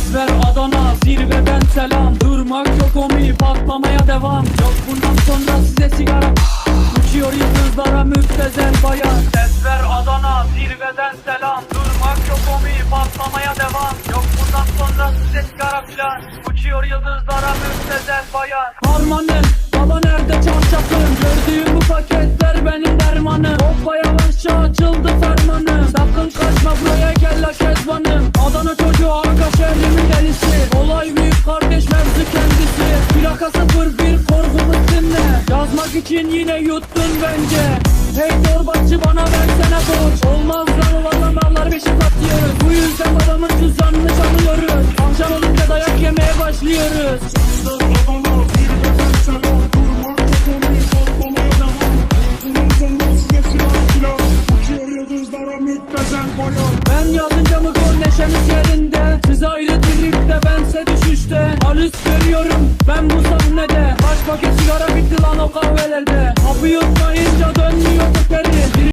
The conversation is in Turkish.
Ses ver Adana, zirveden selam. Durmak yok omi, patlamaya devam. Yok bundan sonra size sigara. Uçuyor yıldızlara müptezel bayan. Ses ver Adana, zirveden selam. Durmak yok omi, patlamaya devam. Yok bundan sonra size sigara filan. Uçuyor yıldızlara müptezel bayan. Harmanım, baba nerede çarşafım? Gördüğüm bu paketler benim dermanım. Hoppa yavaşça açıldı fermanım. Sakın kaçma buraya gel la kezbanım. Adana çocuğu aga şehrimin delisi. Olay büyük kardeş mevzu kendisi. Plaka 01 korkumuz dinle. Yazmak için yine yuttun bence. Hey torbacı bana versene borç. Olmaz lan valla mallar beşi katlıyoruz. Bu yüzden babamın cüzdanını çalıyoruz. Akşam olunca dayak yemeye başlıyoruz. Ben yazınca mı gol neşemiz yerinde. Siz ayrı tripte bense düşüşte. Halis görüyorum ben bu sahnede. Kaç paket sigara bitti lan o kahvelerde. Kapı yutmayınca dönmüyor teker.